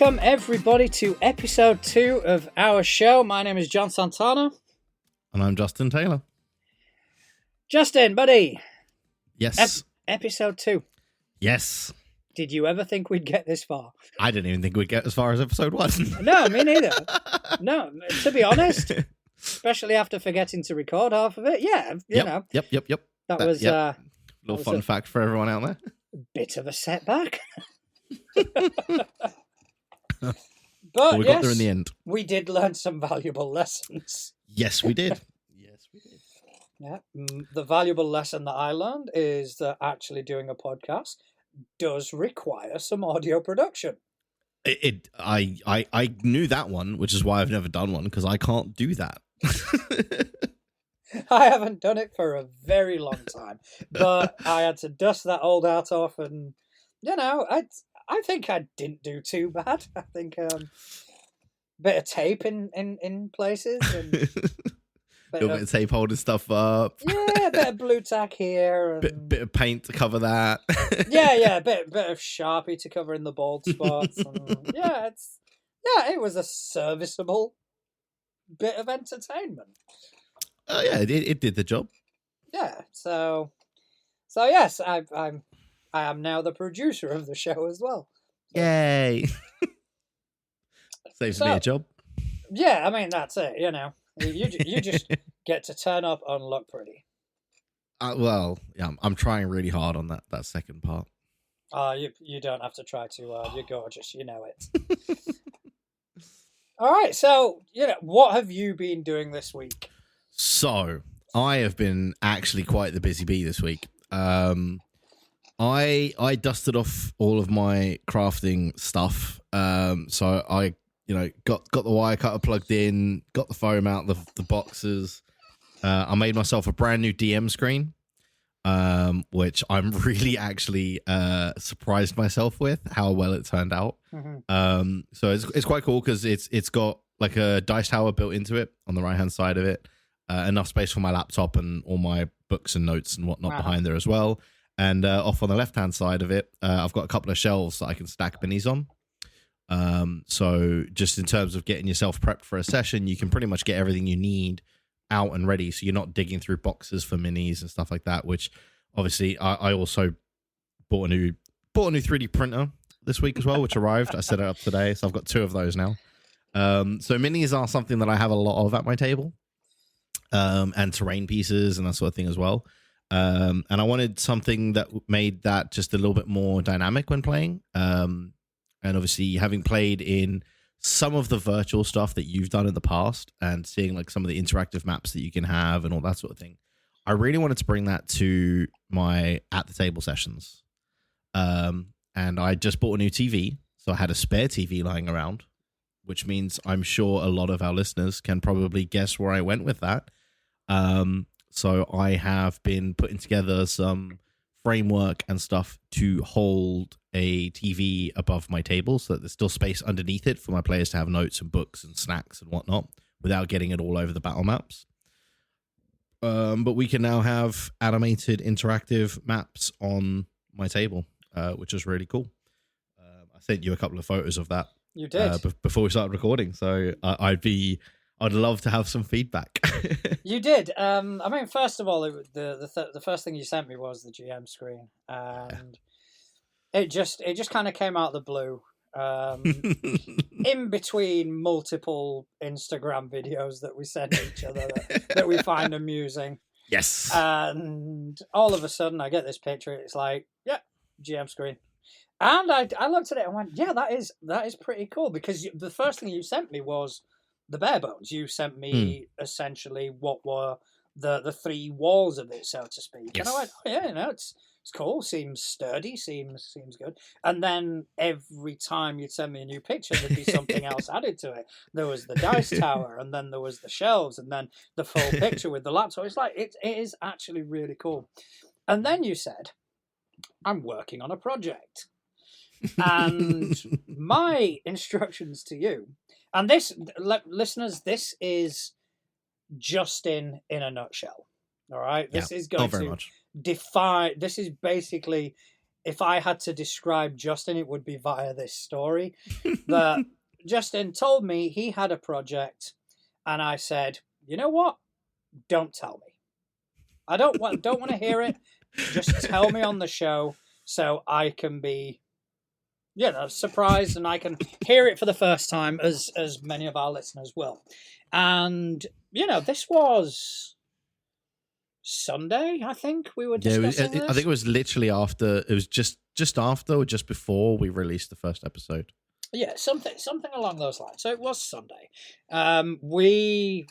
Welcome, everybody, to episode 2 of our show. My name is John Santana. And I'm Justin Taylor. Justin, buddy. Yes. Episode 2. Yes. Did you ever think we'd get this far? I didn't even think we'd get as far as episode 1. No, me neither. No, to be honest, especially after forgetting to record half of it. Yeah, you know. Yep. That was a little fun fact for everyone out there. Bit of a setback. But we got there in the end. We did learn some valuable lessons. Yes, we did. Yeah, the valuable lesson that I learned is that actually doing a podcast does require some audio production. I knew that one, which is why I've never done one, because I can't do that. I haven't done it for a very long time, but I had to dust that old art off, and you know, I think I didn't do too bad. I think bit of tape in places, and bit of tape holding stuff up. Yeah, a bit of blue tack here, and bit of paint to cover that. yeah, bit of Sharpie to cover in the bald spots. And it was a serviceable bit of entertainment. Oh yeah, it did the job. Yeah, so yes, I am now the producer of the show as well. Yay! Saves me a job. Yeah, I mean that's it. You know, you just get to turn up and look pretty. Well, yeah, I'm trying really hard on that second part. You don't have to try too hard. You're gorgeous. You know it. All right, so what have you been doing this week? So I have been actually quite the busy bee this week. I dusted off all of my crafting stuff. So I got the wire cutter plugged in, got the foam out the boxes. I made myself a brand new DM screen, which I'm really actually surprised myself with how well it turned out. Mm-hmm. So it's quite cool because it's got like a dice tower built into it on the right hand side of it. Enough space for my laptop and all my books and notes and whatnot behind there as well. And off on the left-hand side of it, I've got a couple of shelves that I can stack minis on. So just in terms of getting yourself prepped for a session, you can pretty much get everything you need out and ready. So you're not digging through boxes for minis and stuff like that, which obviously I also bought a new 3D printer this week as well, which arrived. I set it up today. So I've got 2 of those now. So minis are something that I have a lot of at my table. And terrain pieces and that sort of thing as well. And I wanted something that made that just a little bit more dynamic when playing. And obviously, having played in some of the virtual stuff that you've done in the past and seeing like some of the interactive maps that you can have and all that sort of thing, I really wanted to bring that to my at the table sessions. And I just bought a new TV, so I had a spare TV lying around, which means I'm sure a lot of our listeners can probably guess where I went with that. So I have been putting together some framework and stuff to hold a TV above my table so that there's still space underneath it for my players to have notes and books and snacks and whatnot without getting it all over the battle maps. But we can now have animated interactive maps on my table, which is really cool. I sent you a couple of photos of that. You did. Before we started recording. So I'd love to have some feedback. You did. I mean, first of all, the first thing you sent me was the GM screen, and it just kind of came out of the blue. In between multiple Instagram videos that we send each other that we find amusing. Yes. And all of a sudden, I get this picture. It's like, yeah, GM screen. And I looked at it and went, yeah, that is pretty cool, because the first thing you sent me was the bare bones. You sent me essentially what were the 3 walls of it, so to speak. Yes. And I went, oh yeah, it's cool. Seems sturdy. Seems good. And then every time you'd send me a new picture, there'd be something else added to it. There was the dice tower, and then there was the shelves, and then the full picture with the laptop. It's like it is actually really cool. And then you said, I'm working on a project. And my instructions to you, and this, listeners, this is Justin in a nutshell. All right, this is going to define. This is basically if I had to describe Justin, it would be via this story. That Justin told me he had a project, and I said, you know what? Don't tell me. I don't want to hear it. Just tell me on the show so I can be, surprised, and I can hear it for the first time, as many of our listeners will. And this was Sunday, I think we were discussing this. I think it was literally after. It was just after or just before we released the first episode. Yeah, something along those lines. So it was Sunday. We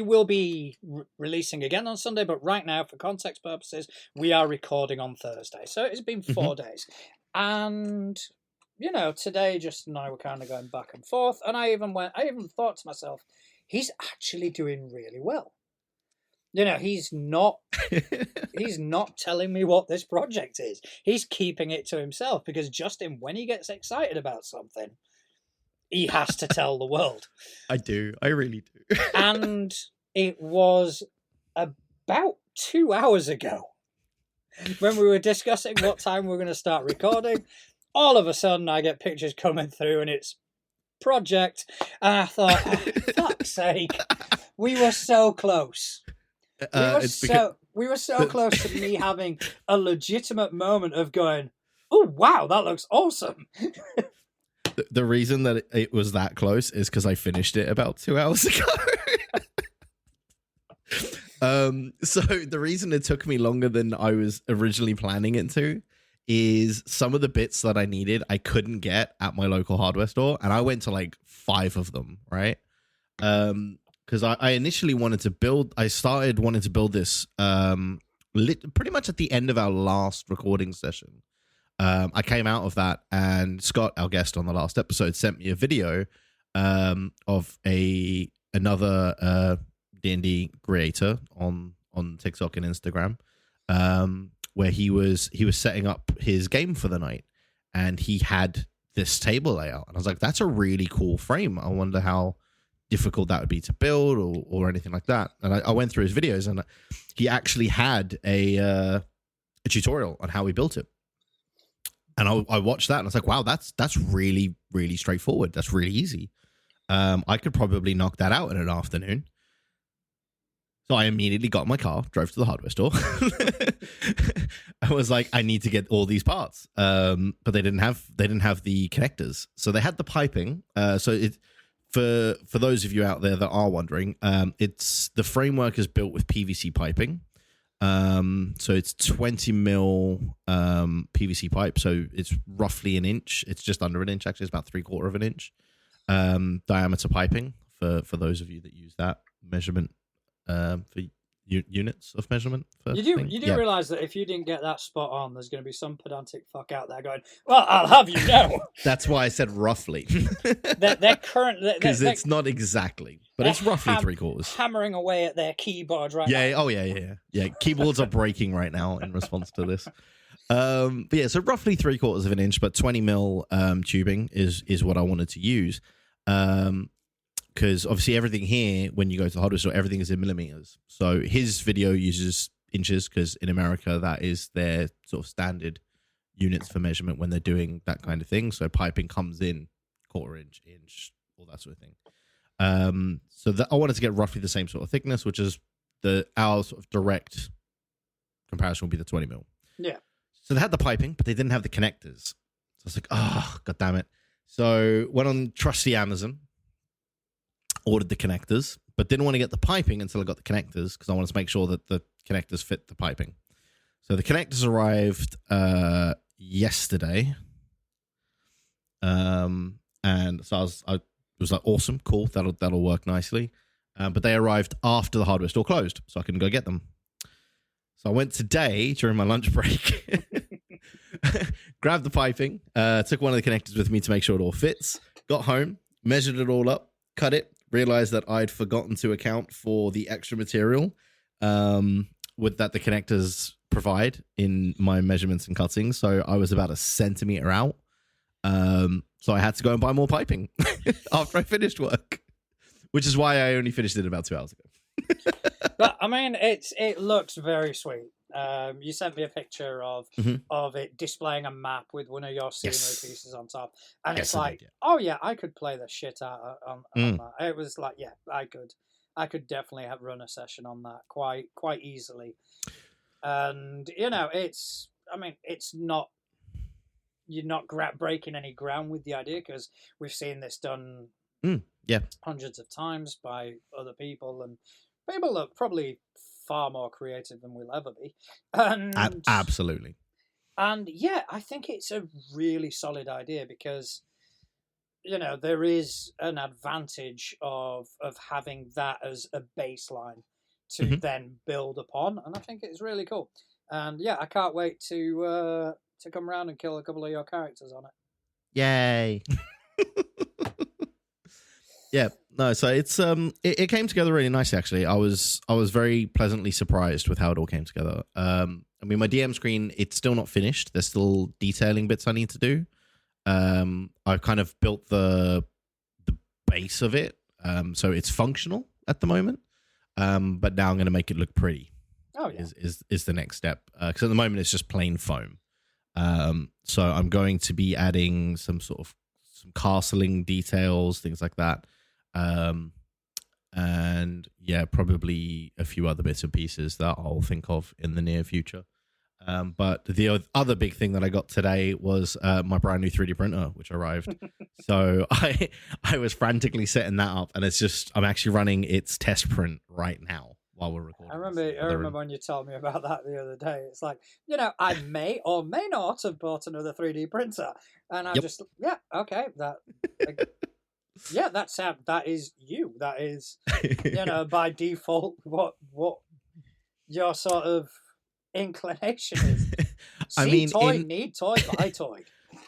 will be releasing again on Sunday, but right now, for context purposes, we are recording on Thursday. So it's been 4 days. And, today Justin and I were kind of going back and forth. And I even thought to myself, he's actually doing really well. He's not telling me what this project is. He's keeping it to himself, because Justin, when he gets excited about something, he has to tell the world. I do. I really do. And it was about 2 hours ago, when we were discussing what time we were going to start recording, all of a sudden I get pictures coming through, and it's project. And I thought, oh, fuck's sake, we were so close. We were so close to me having a legitimate moment of going, oh, wow, that looks awesome. The reason that it was that close is because I finished it about 2 hours ago. So the reason it took me longer than I was originally planning it to is some of the bits that I needed, I couldn't get at my local hardware store. And I went to like 5 of them, right? Because I initially wanted to build, I started wanting to build this pretty much at the end of our last recording session. I came out of that, and Scott, our guest on the last episode, sent me a video of another D&D creator on TikTok and Instagram, where he was setting up his game for the night, and he had this table layout, and I was like, that's a really cool frame. I wonder how difficult that would be to build or anything like that. And I went through his videos, and he actually had a tutorial on how he built it. And I watched that, and I was like, wow, that's really, really straightforward. That's really easy. I could probably knock that out in an afternoon. So I immediately got in my car, drove to the hardware store. I was like, I need to get all these parts. But they didn't have the connectors. So they had the piping. For those of you out there that are wondering, it's the framework is built with PVC piping. So it's 20 mil PVC pipe. So it's roughly an inch. It's just under an inch, actually. It's about 3/4 of an inch diameter piping for those of you that use that measurement for units of measurement. You do realize that if you didn't get that spot on, there's going to be some pedantic fuck out there going, well, I'll have you know. That's why I said roughly. they're currently... Because it's not exactly, but it's roughly 3/4. Hammering away at their keyboard right now. now. Yeah. Keyboards are breaking right now in response to this. But yeah, so roughly 3/4 of an inch, but 20 mil tubing is what I wanted to use. Because obviously everything here, when you go to the hardware store, everything is in millimeters. So his video uses inches, because in America, that is their sort of standard units for measurement when they're doing that kind of thing. So piping comes in 1/4 inch, all that sort of thing. So that I wanted to get roughly the same sort of thickness, which is our sort of direct comparison would be the 20 mil. Yeah. So they had the piping, but they didn't have the connectors. So I was like, oh, God damn it. So went on trusty Amazon, ordered the connectors, but didn't want to get the piping until I got the connectors, because I wanted to make sure that the connectors fit the piping. So the connectors arrived yesterday. And so I was like, awesome, cool, that'll work nicely. But they arrived after the hardware store closed, so I couldn't go get them. So I went today during my lunch break, grabbed the piping, took one of the connectors with me to make sure it all fits, got home, measured it all up, cut it, realized that I'd forgotten to account for the extra material that the connectors provide in my measurements and cuttings. So I was about 1 centimeter out. So I had to go and buy more piping after I finished work, which is why I only finished it about 2 hours ago. But I mean, it looks very sweet. You sent me a picture of it displaying a map with one of your scenery pieces on top, and it's like, oh yeah, I could play the shit out on that. It was like, yeah, I could definitely run a session on that quite easily. And it's not, you're not breaking any ground with the idea, because we've seen this done hundreds of times by other people, and people are probably far more creative than we'll ever be. And absolutely. And yeah, I think it's a really solid idea, because there is an advantage of having that as a baseline to then build upon, and I think it's really cool. And yeah, I can't wait to come around and kill a couple of your characters on it. Yay! Yeah, no, so it's it came together really nicely, actually. I was very pleasantly surprised with how it all came together. I mean, my DM screen, it's still not finished. There's still detailing bits I need to do. I've kind of built the base of it, so it's functional at the moment. But now I'm going to make it look pretty. Oh yeah, is the next step, because at the moment it's just plain foam. So I'm going to be adding some castling details, things like that. And yeah, probably a few other bits and pieces that I'll think of in the near future. But the other big thing that I got today was my brand new 3D printer, which arrived. So I was frantically setting that up, and I'm actually running its test print right now while we're recording. I remember when you told me about that the other day. It's like, I may or may not have bought another 3D printer, and I'm just, yeah, okay, that. Yeah, that is you. That is, by default, what your sort of inclination is. Need toy, buy toy.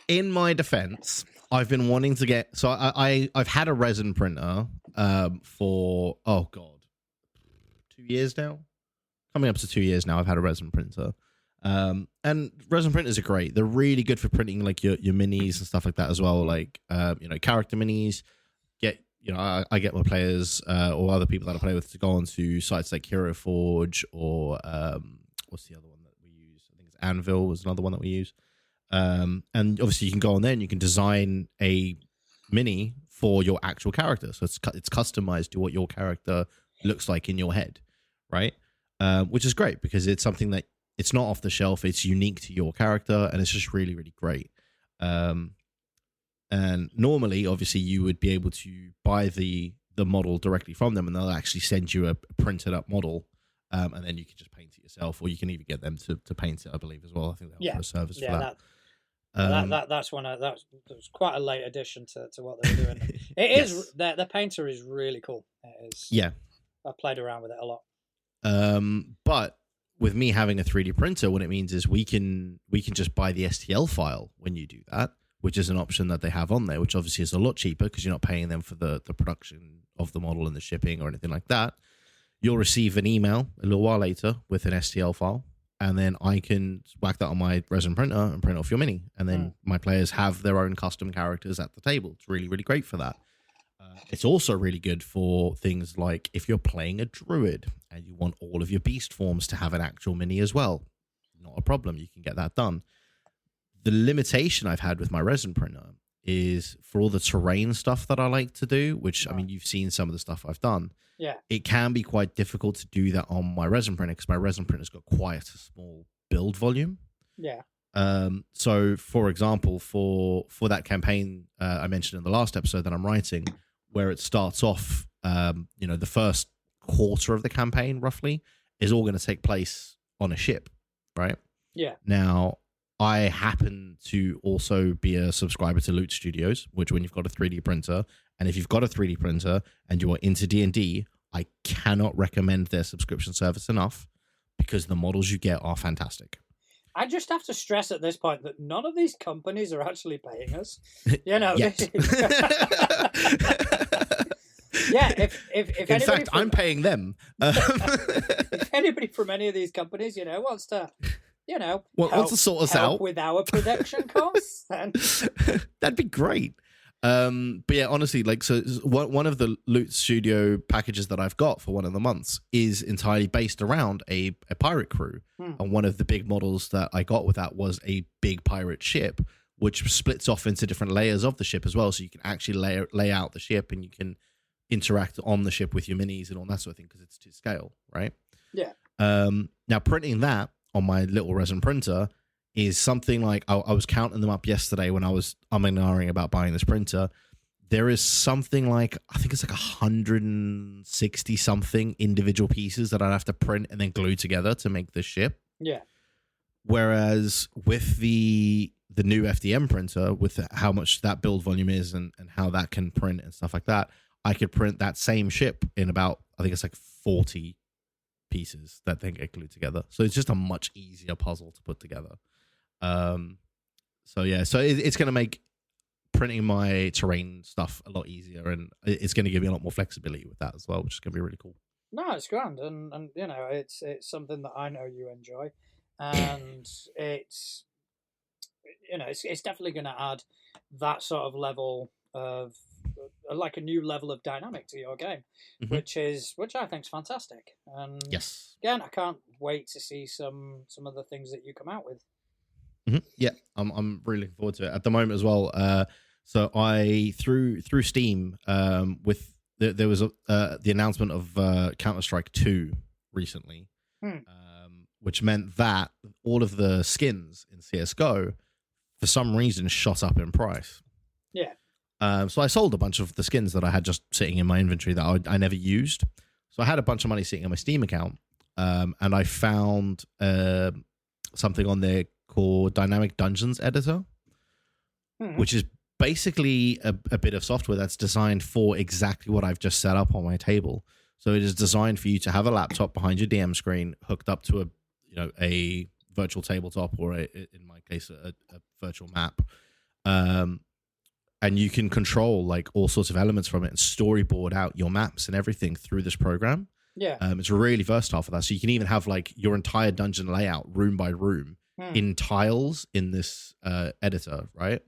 In my defense, I've been wanting to get. So I've had a resin printer for 2 years now. Coming up to 2 years now, I've had a resin printer. And resin printers are great. They're really good for printing like your minis and stuff like that as well. Like character minis. I get my players or other people that I play with to go onto sites like Hero Forge or what's the other one that we use? I think it's Anvil was another one that we use. And obviously you can go on there and you can design a mini for your actual character. So it's customized to what your character looks like in your head, right? Which is great because it's something that it's not off the shelf. It's unique to your character, and it's just really, really great. And normally, obviously, you would be able to buy the model directly from them, and they'll actually send you a printed up model, and then you can just paint it yourself, or you can even get them to paint it, I believe, as well. I think they offer a service for that. That's that was quite a late addition to what they were doing. It is the painter is really cool. It is. Yeah, I played around with it a lot. But with me having a 3D printer, what it means is we can just buy the STL file when you do that, which is an option that they have on there, which obviously is a lot cheaper because you're not paying them for the production of the model and the shipping or anything like that. You'll receive an email a little while later with an STL file, and then I can whack that on my resin printer and print off your mini. And then my players have their own custom characters at the table. It's really, really great for that. It's also really good for things like if you're playing a druid and you want all of your beast forms to have an actual mini as well. Not a problem. You can get that done. The limitation I've had with my resin printer is for all the terrain stuff that I like to do, which, I mean, you've seen some of the stuff I've done. Yeah. It can be quite difficult to do that on my resin printer because my resin printer's got quite a small build volume. Yeah. So, for example, for that campaign I mentioned in the last episode that I'm writing, where it starts off, the first quarter of the campaign, roughly, is all going to take place on a ship, right? Yeah. Now, I happen to also be a subscriber to Loot Studios, which when you've got a 3D printer, and if you've got a 3D printer and you are into D&D, I cannot recommend their subscription service enough because the models you get are fantastic. I just have to stress at this point that none of these companies are actually paying us. Yeah, if in fact, I'm paying them. If anybody from any of these companies, wants to, wants to sort us out with our production costs, then that'd be great. But yeah, honestly, like, so one of the Loot Studio packages that I've got for one of the months is entirely based around a pirate crew. And one of the big models that I got with that was a big pirate ship, which splits off into different layers of the ship as well. So you can actually lay out the ship, and you can interact on the ship with your minis and all that sort of thing, because it's to scale, right? Yeah. Now, printing that on my little resin printer is something like, I was counting them up yesterday when I was umming and ahhing about buying this printer. There is something like, I think it's like 160 something individual pieces that I'd have to print and then glue together to make this ship. Yeah. Whereas with the new FDM printer, with how much that build volume is and how that can print and stuff like that, I could print that same ship in about, I think it's like 40 pieces that then get glued together. So it's just a much easier puzzle to put together. So yeah, so it's going to make printing my terrain stuff a lot easier, and it's going to give me a lot more flexibility with that as well, which is going to be really cool. No, it's grand, and you know, it's something that I know you enjoy, and it's, you know, it's definitely going to add that sort of level of, like, a new level of dynamic to your game, which I think is fantastic. And yes, again, I can't wait to see some of the things that you come out with. Yeah, I'm really looking forward to it at the moment as well. So I through Steam, with there was the announcement of Counter-Strike 2 recently, which meant that all of the skins in CS:GO for some reason shot up in price. Yeah. So I sold a bunch of the skins that I had just sitting in my inventory that I never used. So I had a bunch of money sitting in my Steam account, and I found something on there called Dynamic Dungeons Editor, which is basically a bit of software that's designed for exactly what I've just set up on my table. So it is designed for you to have a laptop behind your DM screen hooked up to a virtual tabletop, or in my case a virtual map, and you can control like all sorts of elements from it and storyboard out your maps and everything through this program. Yeah. It's really versatile for that. So you can even have like your entire dungeon layout room by room in tiles in this editor, right?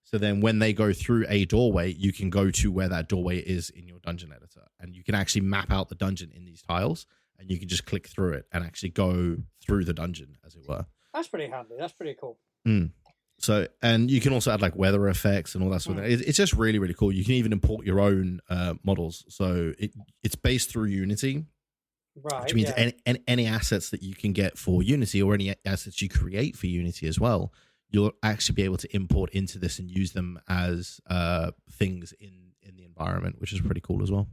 So then when they go through a doorway, you can go to where that doorway is in your dungeon editor, and you can actually map out the dungeon in these tiles, and you can just click through it and actually go through the dungeon, as it were. That's pretty handy. That's pretty cool. So, and you can also add like weather effects and all that sort of thing. It's just really, really cool. You can even import your own models. So it's based through Unity. Right, which means any assets that you can get for Unity, or any assets you create for Unity as well, you'll actually be able to import into this and use them as things in the environment, which is pretty cool as well.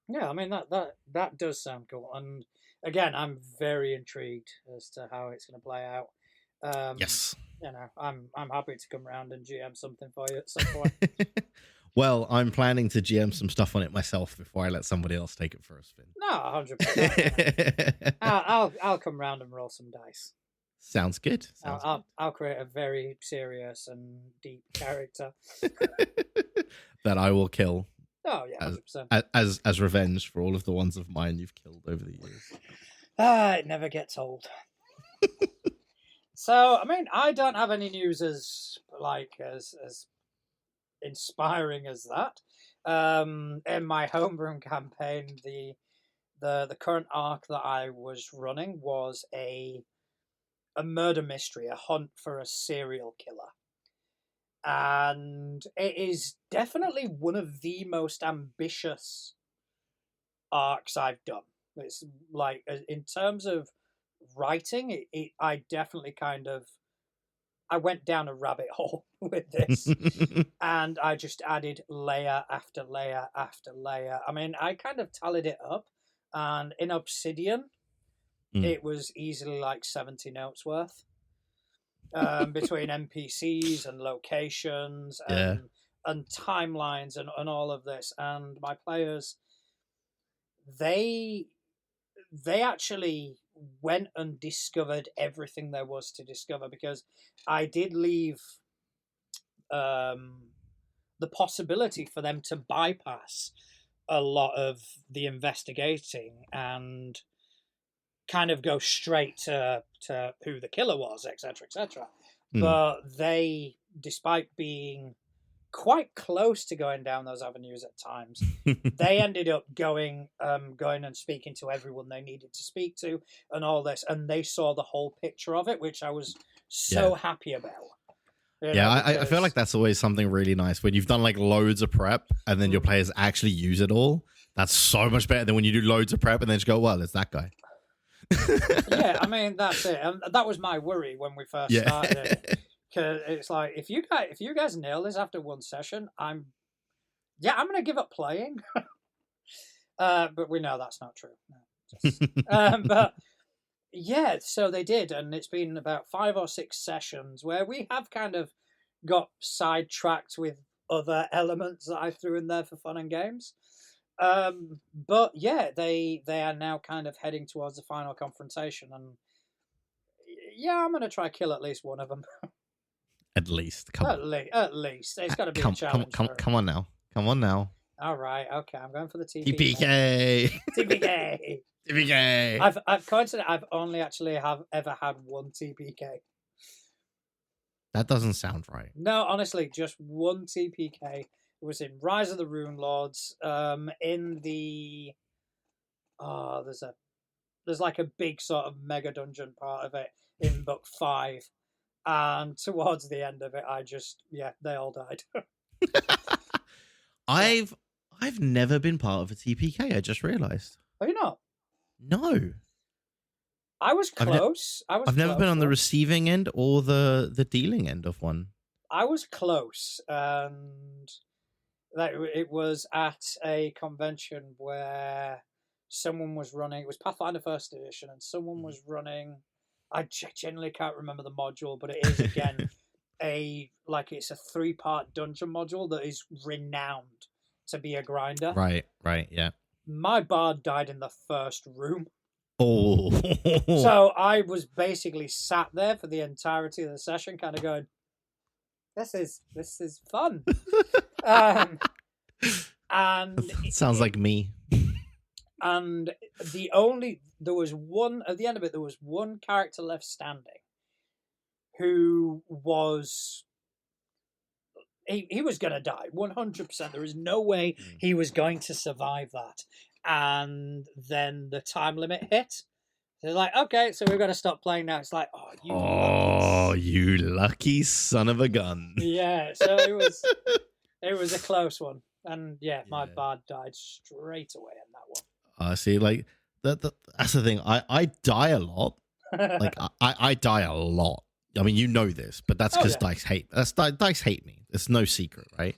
Yeah, I mean that does sound cool, and again, I'm very intrigued as to how it's going to play out. Yes, you know, I'm happy to come around and GM something for you at some point. Well, I'm planning to GM some stuff on it myself before I let somebody else take it for a spin. No, 100%. I'll come round and roll some dice. Sounds good. I'll create a very serious and deep character that I will kill. Oh yeah, 100%. As revenge for all of the ones of mine you've killed over the years. It never gets old. So, I mean, I don't have any news as inspiring as that. In my homeroom campaign, the current arc that I was running was a murder mystery, a hunt for a serial killer. And it is definitely one of the most ambitious arcs I've done. It's like, in terms of writing, I definitely I went down a rabbit hole with this, and I just added layer after layer after layer. I mean, I kind of tallied it up, and in Obsidian, it was easily like 70 notes worth, between NPCs and locations and timelines and all of this. And my players, they actually went and discovered everything there was to discover, because I did leave the possibility for them to bypass a lot of the investigating and kind of go straight to who the killer was, etc., etc. But they, despite being quite close to going down those avenues at times. They ended up going and speaking to everyone they needed to speak to and all this, and they saw the whole picture of it, which I was so happy about. I feel like that's always something really nice when you've done like loads of prep and then your players actually use it all. That's so much better than when you do loads of prep and then just go, well, it's that guy. Yeah, I mean, that's it. And that was my worry when we first started it. Because it's like, if you guys nail this after one session, I'm going to give up playing. But we know that's not true. No, but yeah, so they did. And it's been about 5 or 6 sessions where we have kind of got sidetracked with other elements that I threw in there for fun and games. But yeah, they are now kind of heading towards the final confrontation, and yeah, I'm gonna try kill at least one of them. At least, come on. At least, it's got to be a challenge. Come on now. All right, okay, I'm going for the TPK. TPK. I've coincided. I've only actually ever had one TPK. That doesn't sound right. No, honestly, just one TPK. It was in Rise of the Rune Lords. In the there's like a big sort of mega dungeon part of it in book 5, and towards the end of it, they all died. I've never been part of a TPK. I just realized. Are you not? No. I was close. I've never been on the receiving end or the dealing end of one. I was close, and it was at a convention where someone was running. It was Pathfinder First Edition, and someone was running. I genuinely can't remember the module, but it is again it's a 3-part dungeon module that is renowned to be a grinder. Right, yeah. My bard died in the first room. Oh. So I was basically sat there for the entirety of the session, kind of going, This is fun. And it sounds like me. And there was one at the end of it. There was one character left standing, who was he was going to die 100%. There is no way he was going to survive that. And then the time limit hit. They're like, okay, so we've got to stop playing now. It's like, you lucky son of a gun. Yeah, so it was a close one. And yeah, my bard died straight away in that one. See, like that's the thing. I die a lot. Like I die a lot. I mean, you know this, but that's because dice hate. Dice hate me. It's no secret, right?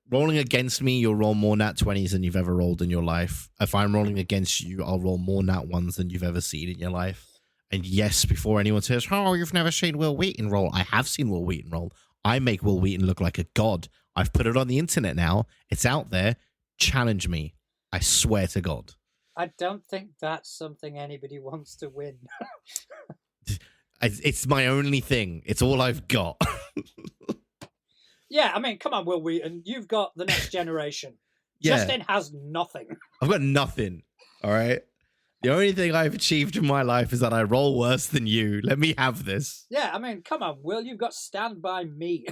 Rolling against me, you'll roll more nat 20s than you've ever rolled in your life. If I'm rolling against you, I'll roll more nat 1s than you've ever seen in your life. And yes, before anyone says, "Oh, you've never seen Will Wheaton roll," I have seen Will Wheaton roll. I make Will Wheaton look like a god. I've put it on the internet now. It's out there. Challenge me. I swear to God. I don't think that's something anybody wants to win. It's my only thing. It's all I've got. Yeah, I mean, come on, Will Wheaton. You've got the next generation. Yeah. Justin has nothing. I've got nothing. All right. The only thing I've achieved in my life is that I roll worse than you. Let me have this. Yeah, I mean, come on, Will. You've got Stand By Me.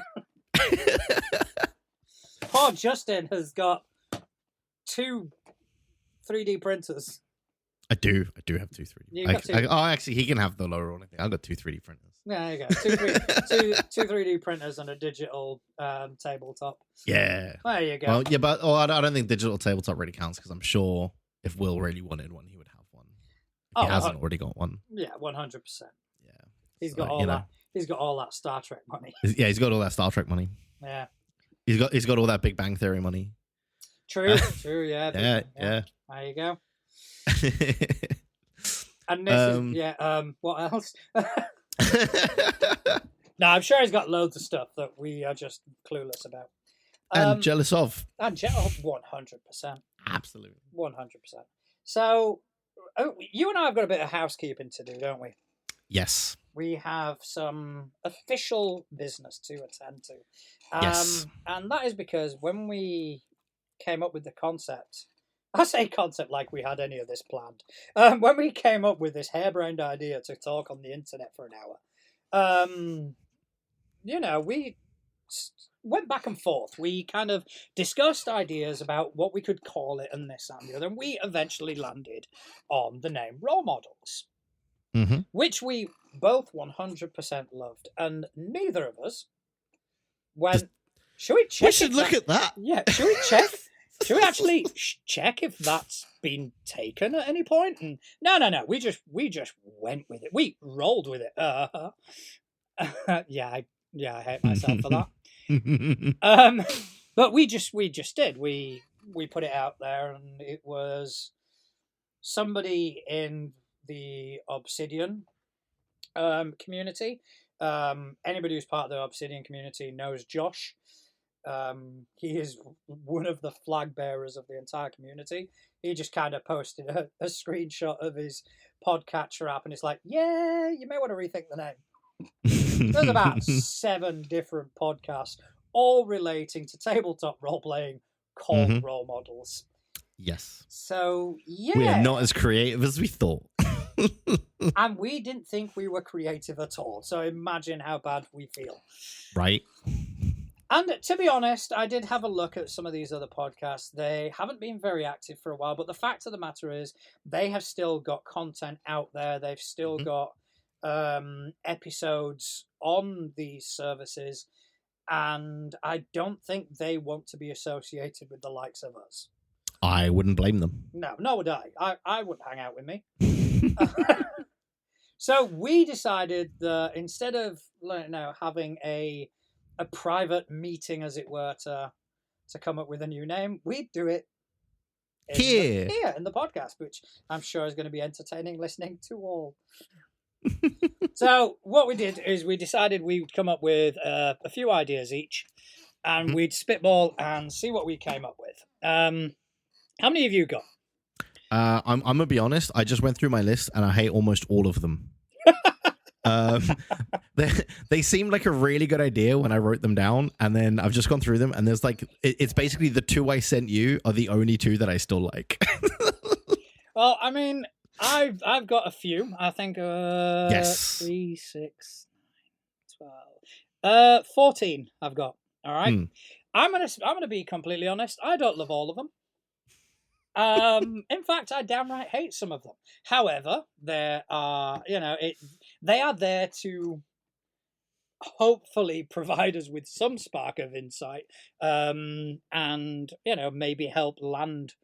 Poor Justin has got 2 3D printers. I do have 2 3D. Actually, he can have the lower one. I've got 2 3D printers. Yeah, there you go. Two 3D printers and a digital tabletop. Yeah. There you go. Well, yeah, but I don't think digital tabletop really counts because I'm sure if Will really wanted one, he would have one. If he hasn't already got one. Yeah, 100%. Yeah. He's got all that. He's got all that Star Trek money. Yeah, he's got all that Star Trek money. Yeah. He's got all that Big Bang Theory money. True. Yeah. Yeah. There you go. And this what else? No, I'm sure he's got loads of stuff that we are just clueless about. And jealous of. And 100%. Absolutely. 100%. So, you and I have got a bit of housekeeping to do, don't we? Yes. We have some official business to attend to. Yes. And that is because when we came up with the concept, I say concept like we had any of this planned. When we came up with this harebrained idea to talk on the internet for an hour, we went back and forth. We kind of discussed ideas about what we could call it and this, that, and the other. And we eventually landed on the name Role Models, which we both 100% loved. And neither of us went, should we check? We should look at that. Yeah, should we check? Should we actually check if that's been taken at any point? And no. We just went with it. We rolled with it. Yeah, I hate myself for that. But we just did. We put it out there, and it was somebody in the Obsidian community. Anybody who's part of the Obsidian community knows Josh. He is one of the flag bearers of the entire community. He just kind of posted a screenshot of his podcatcher app, and it's like, yeah, you may want to rethink the name. There's about 7 different podcasts, all relating to tabletop role-playing, called Role Models. Yes. So, yeah. We are not as creative as we thought. And we didn't think we were creative at all. So imagine how bad we feel. Right. And to be honest, I did have a look at some of these other podcasts. They haven't been very active for a while, but the fact of the matter is they have still got content out there. They've still got episodes on these services, and I don't think they want to be associated with the likes of us. I wouldn't blame them. No, nor would I. I wouldn't hang out with me. So we decided that instead of having a private meeting, as it were, to come up with a new name, we'd do it here in the podcast, which I'm sure is going to be entertaining listening to all. So what we did is we decided we'd come up with a few ideas each, and we'd spitball and see what we came up with. How many have you got? I'm gonna be honest. I just went through my list, and I hate almost all of them. They seemed like a really good idea when I wrote them down, and then I've just gone through them, and there's like it's basically the 2 I sent you are the only 2 that I still like. Well, I mean, I've got a few. I think yes, 3, 6, 9, 12, 14. I've got. All right. I'm gonna be completely honest. I don't love all of them. In fact, I downright hate some of them. However, there are, they are there to hopefully provide us with some spark of insight, and maybe help land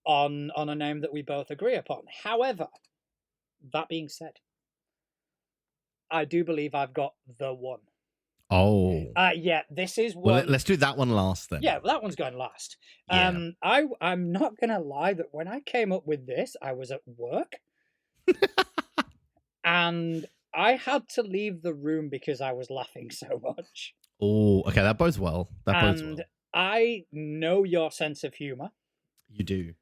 on a name that we both agree upon. However, that being said, I do believe I've got the one. Oh. Yeah, this is one. Well, let's do that one last then. Yeah, well, that one's going last. Yeah. I'm not going to lie that when I came up with this, I was at work. And I had to leave the room because I was laughing so much. Oh, okay, that bodes well. And I know your sense of humor. You do.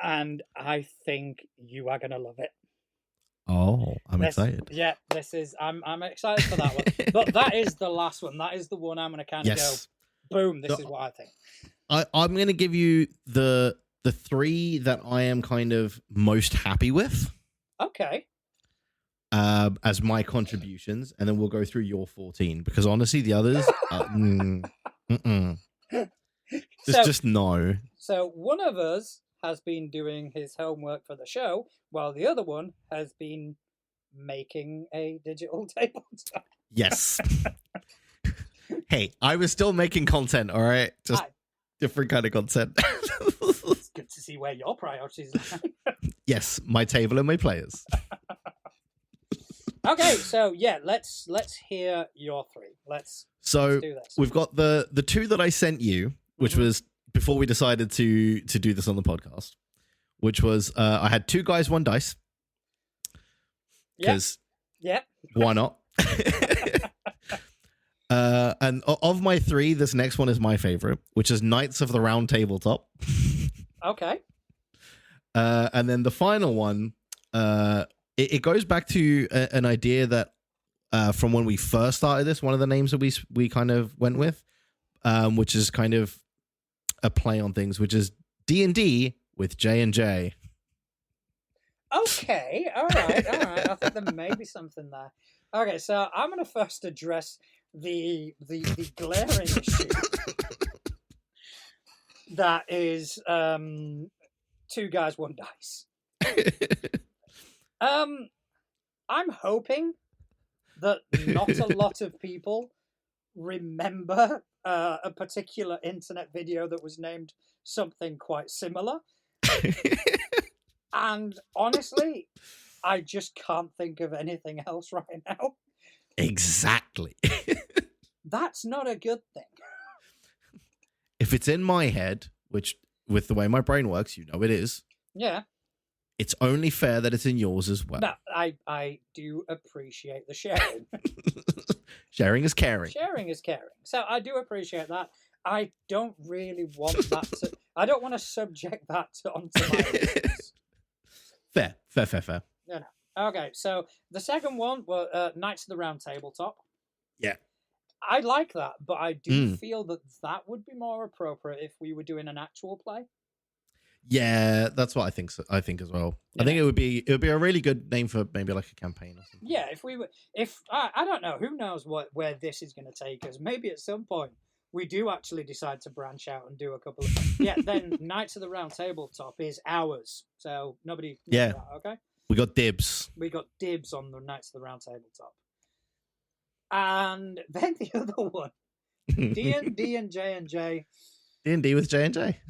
And I think you are going to love it. Oh, I'm excited. Yeah, I'm excited for that one. But that is the last one. That is the one I'm going to kind of go, boom, this is what I think. I'm going to give you the 3 that I am kind of most happy with. Okay. As my contributions, and then we'll go through your 14, because honestly, the others, just no. So one of us has been doing his homework for the show, while the other one has been making a digital tabletop. Yes. Hey, I was still making content, all right? Just different kind of content. It's good to see where your priorities are. Yes, my table and my players. Okay, so yeah, let's hear your 3. Let's do this. We've got the 2 that I sent you, which was before we decided to do this on the podcast, which was I had 2 guys, 1 dice. Because why not? And of my 3, this next one is my favorite, which is Knights of the Round Tabletop. Okay. And then the final one, it goes back to an idea that from when we first started this, one of the names that we kind of went with, which is kind of a play on things, which is D&D with J&J. Okay, all right. I think there may be something there. Okay, so I'm going to first address the glaring issue that is two guys, one dice. I'm hoping that not a lot of people remember a particular internet video that was named something quite similar. And honestly, I just can't think of anything else right now. Exactly. That's not a good thing. If it's in my head, which with the way my brain works, you know it is. Yeah. It's only fair that it's in yours as well. No, I do appreciate the sharing. Sharing is caring. Sharing is caring. So I do appreciate that. I don't really want that to... I don't want to subject that onto my audience. Fair. You know. Okay, so the second one was Knights of the Round Tabletop. Yeah. I like that, but I do feel that that would be more appropriate if we were doing an actual play. Yeah, that's what I think. I think as well. Yeah. I think it would be a really good name for maybe like a campaign or something. Yeah, if I don't know, who knows where this is going to take us. Maybe at some point we do actually decide to branch out and do a couple of... Yeah, then Knights of the Round Tabletop is ours, so nobody... Yeah. That, okay? We got dibs. We got dibs on the Knights of the Round Tabletop. And then the other one, D&D and J&J. D&D with J&J.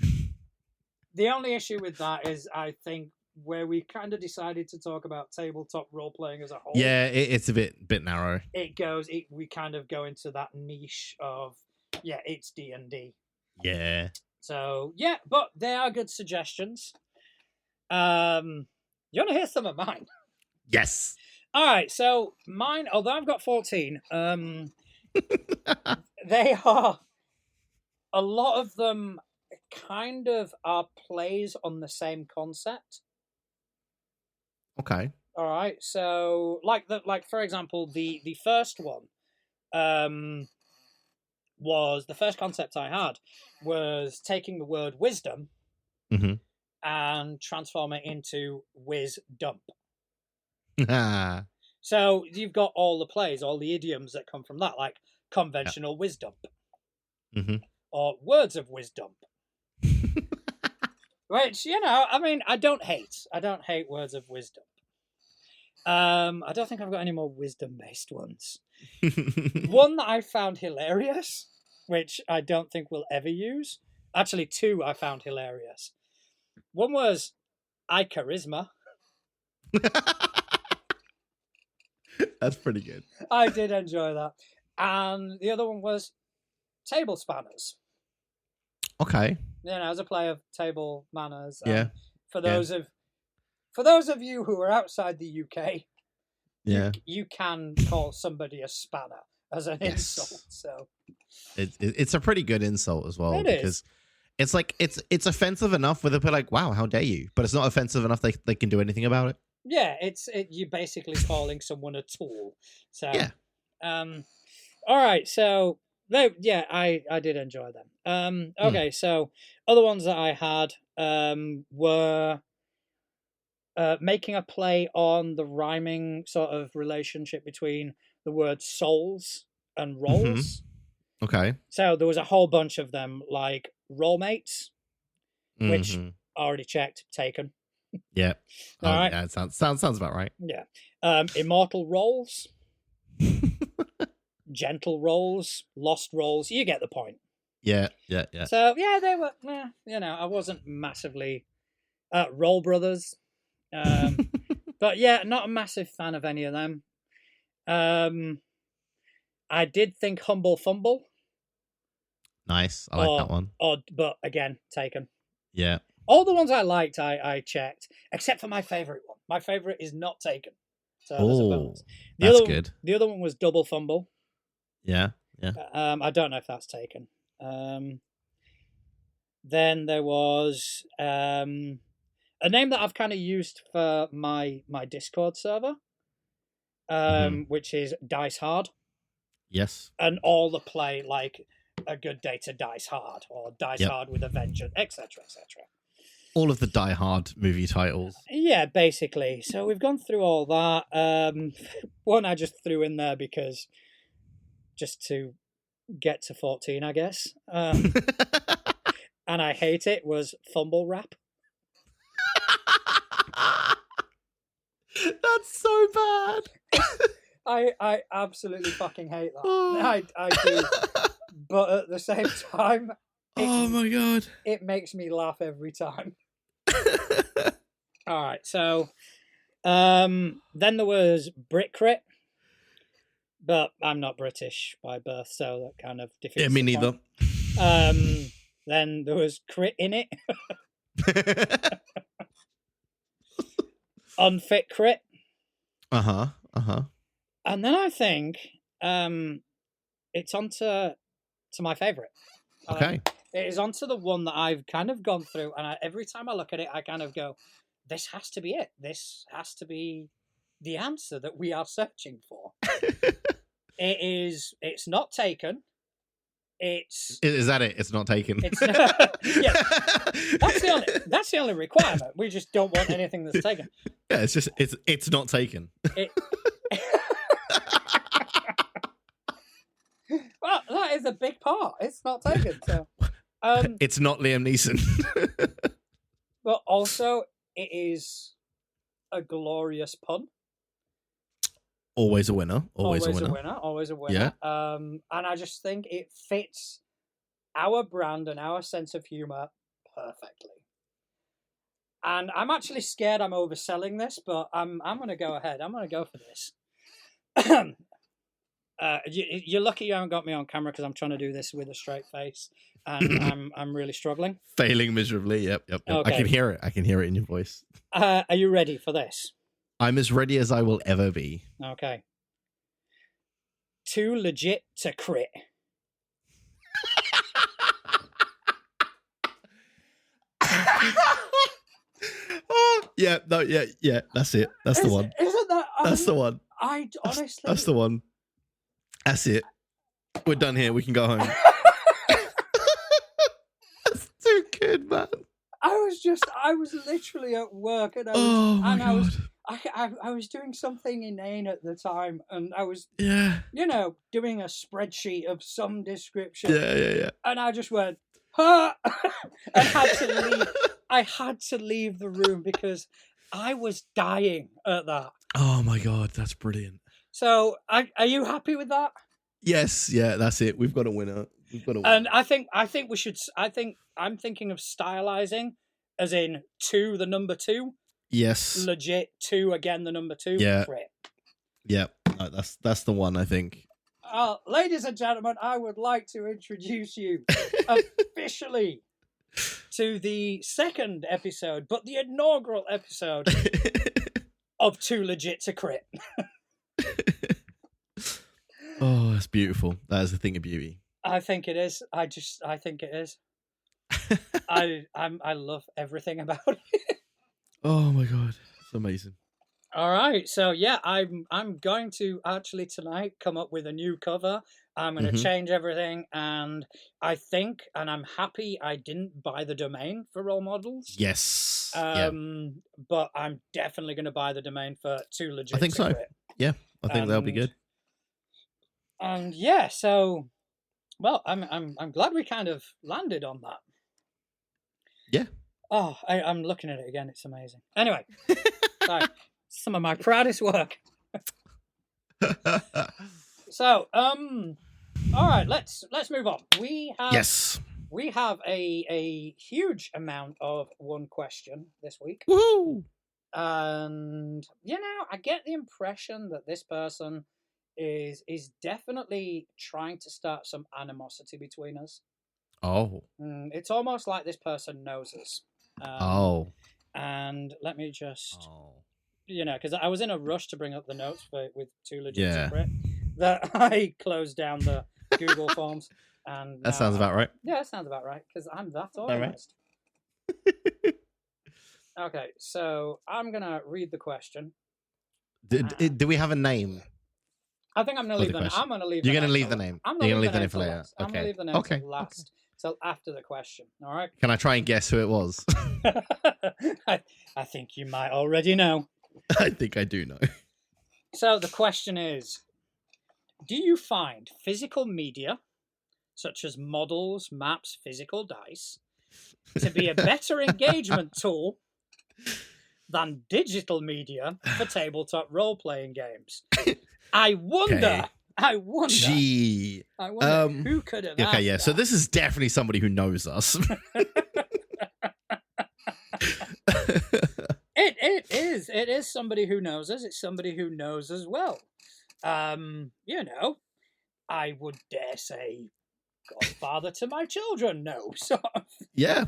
The only issue with that is, I think, where we kind of decided to talk about tabletop role-playing as a whole. Yeah, it's a bit narrow. We kind of go into that niche of, yeah, it's D&D. Yeah. So, yeah, but they are good suggestions. You want to hear some of mine? Yes. All right, so mine, although I've got 14, they are, a lot of them kind of are plays on the same concept. Okay. All right, so like for example, the first one was, the first concept I had was taking the word wisdom and transform it into wisdom. So you've got all the plays, all the idioms that come from that, like conventional wisdom or words of wisdom. Which, you know, I mean, I don't hate words of wisdom. I don't think I've got any more wisdom-based ones. One that I found hilarious, which I don't think we'll ever use. Actually, two I found hilarious. One was I charisma. That's pretty good. I did enjoy that. And the other one was table spanners. Okay. You know, as a play of table manners. Yeah. For those of you who are outside the UK, you can call somebody a spanner as an insult. So it's a pretty good insult as well. It is. It's like it's offensive enough where they're like, wow, how dare you? But it's not offensive enough they can do anything about it. Yeah, you're basically calling someone a tool. So yeah. All right, so I did enjoy them. Okay, so other ones that I had were making a play on the rhyming sort of relationship between the word souls and roles. Okay. So there was a whole bunch of them, like Rollmates, which already checked, taken. Yeah. All right. Yeah, it sounds about right. Yeah. Immortal roles, gentle roles, lost roles. You get the point. Yeah. So yeah, they were. You know, I wasn't massively Roll Brothers, but yeah, not a massive fan of any of them. I did think Humble Fumble. Nice. I like that one. Odd, but again, taken. Yeah. All the ones I liked, I checked, except for my favourite one. My favourite is not taken. So there's a bonus. That's good. The other one was Double Fumble. Yeah. I don't know if that's taken. Then there was a name that I've kind of used for my Discord server, which is Dice Hard. Yes. And all the play, like A Good Day to Dice Hard or Dice Hard with a Vengeance, etc., etc. All of the Die Hard movie titles. Yeah, basically. So we've gone through all that. One I just threw in there because just to get to 14, I guess. And I hate it, was fumble rap. That's so bad. I absolutely fucking hate that. I do. But at the same time, Oh my god. it makes me laugh every time. All right, so then there was Brit Crit, but I'm not British by birth, so that kind of defeats Yeah, me the neither. point. Then there was Crit in it, Unfit Crit, Uh-huh. and then I think it's on to my favourite. Okay. It is onto the one that I've kind of gone through, and every time I look at it, I kind of go, this has to be it. This has to be the answer that we are searching for. It's not taken. Is that it? It's not taken. It's yeah. That's the only requirement. We just don't want anything that's taken. Yeah, it's not taken. Well, that is a big part. It's not taken. So, It's not Liam Neeson. but also it is a glorious pun. Always a winner. Always a winner. Always a winner. Yeah. And I just think it fits our brand and our sense of humor perfectly. And I'm actually scared I'm overselling this, but I'm going to go ahead. I'm going to go for this. You're lucky you haven't got me on camera because I'm trying to do this with a straight face, and I'm really struggling. Failing miserably. Yep. Okay. I can hear it. I can hear it in your voice. Are you ready for this? I'm as ready as I will ever be. Okay. Too legit to crit. Yeah. That's it. That's the one. Isn't that? That's the one. I honestly. That's the one. That's it. We're done here. We can go home. That's too good, man. I was literally at work, and I was doing something inane at the time, and I was, doing a spreadsheet of some description. Yeah. And I just went, ha! And had to leave. I had to leave the room because I was dying at that. Oh my god, that's brilliant. So, are you happy with that? Yes, yeah, that's it. We've got a winner. And I think we should. I'm thinking of stylizing, as in 2 the number 2. Yes. Legit 2 again the number 2. Yeah. Crit. Yeah. That's the one, I think. Ladies and gentlemen, I would like to introduce you officially to the second episode, but the inaugural episode of 2 Legit to Crit. Oh, that's beautiful. That is a thing of beauty. I think it is. I think it is. I love everything about it. Oh my god, it's amazing. All right, so yeah, I'm going to actually tonight come up with a new cover. I'm going to change everything, and I think, and I'm happy I didn't buy the domain for Role Models. Yes. But I'm definitely going to buy the domain for 2 Legit. I think so. Yeah, I think that'll be good. And yeah, so well, I'm glad we kind of landed on that. Yeah. Oh, I'm looking at it again. It's amazing. Anyway, sorry, some of my proudest work. So, all right, let's move on. We have a huge amount of one question this week. Woohoo! And I get the impression that this person is definitely trying to start some animosity between us. Oh. It's almost like this person knows us. And let me just, because I was in a rush to bring up the notes with 2 Legit to Crit, that I closed down the Google Forms. And that sounds about right. Yeah, that sounds about right, because I'm that organized. Right. Okay, so I'm going to read the question. Do we have a name? I think I'm going to leave the name. I'm going to leave You're going to leave the name. You're going to leave the name for later. I'm going to leave the name till last. So after the question, all right? Can I try and guess who it was? I think you might already know. I think I do know. So the question is, do you find physical media, such as models, maps, physical dice, to be a better engagement tool than digital media for tabletop role-playing games? I wonder. Okay. I wonder. Gee. I wonder who could have. Okay, yeah. Asked So that. this is definitely somebody who knows us. It is somebody who knows us. It's somebody who knows us well. You know, I would dare say, godfather to my children. No, so Yeah.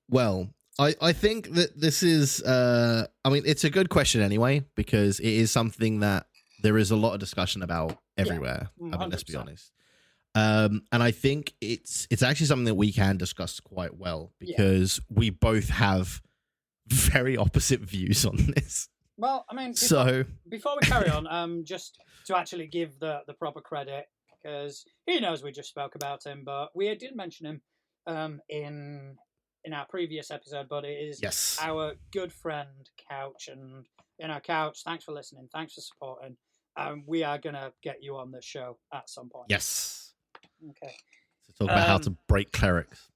Well, I think that this is I mean, it's a good question anyway, because it is something that there is a lot of discussion about everywhere. I mean, let's be 100%. honest. And I think it's actually something that we can discuss quite well, because we both have very opposite views on this. Well, I mean, So before we carry on, just to actually give the proper credit, because he knows we just spoke about him, but we did mention him in our previous episode. But it is yes. our good friend Couch, and Couch, thanks for listening, thanks for supporting. We are gonna get you on the show at some point. Yes. Okay. To talk about how to break clerics.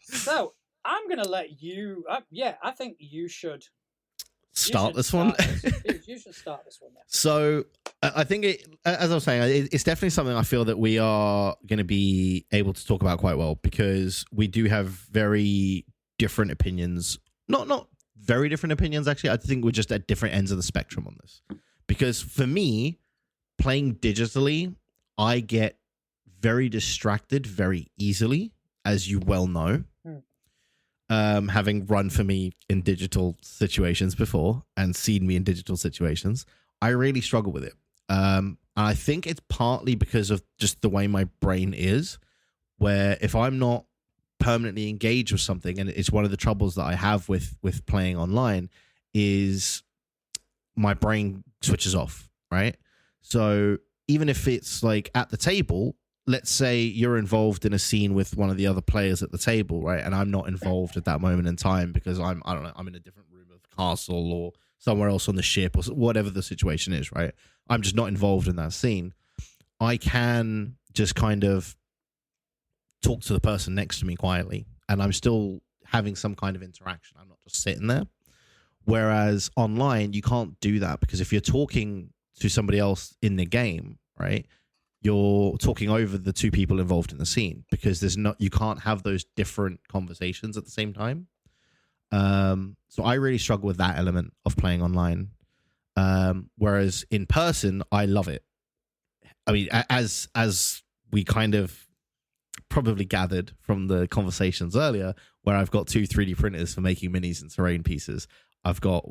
So I'm gonna let you. I think you should start this one. You should start this one. Yeah. So I think as I was saying, it's definitely something I feel that we are going to be able to talk about quite well, because we do have very different opinions. Not very different opinions, actually. I think we're just at different ends of the spectrum on this. Because for me, playing digitally, I get very distracted very easily, as you well know. Having run for me in digital situations before and seen me in digital situations, I really struggle with it. I think it's partly because of just the way my brain is, where if I'm not permanently engaged with something, and it's one of the troubles that I have with playing online, is my brain switches off, right? So even if it's like at the table, let's say you're involved in a scene with one of the other players at the table, right? And I'm not involved at that moment in time because I don't know, I'm in a different room of the castle or somewhere else on the ship or whatever the situation is, right? I'm just not involved in that scene. I can just kind of talk to the person next to me quietly, and I'm still having some kind of interaction. I'm not just sitting there. Whereas online, you can't do that, because if you're talking to somebody else in the game, right, you're talking over the two people involved in the scene, because you can't have those different conversations at the same time. So I really struggle with that element of playing online. Whereas in person, I love it. I mean, as we kind of probably gathered from the conversations earlier, where I've got 2 3D printers for making minis and terrain pieces. I've got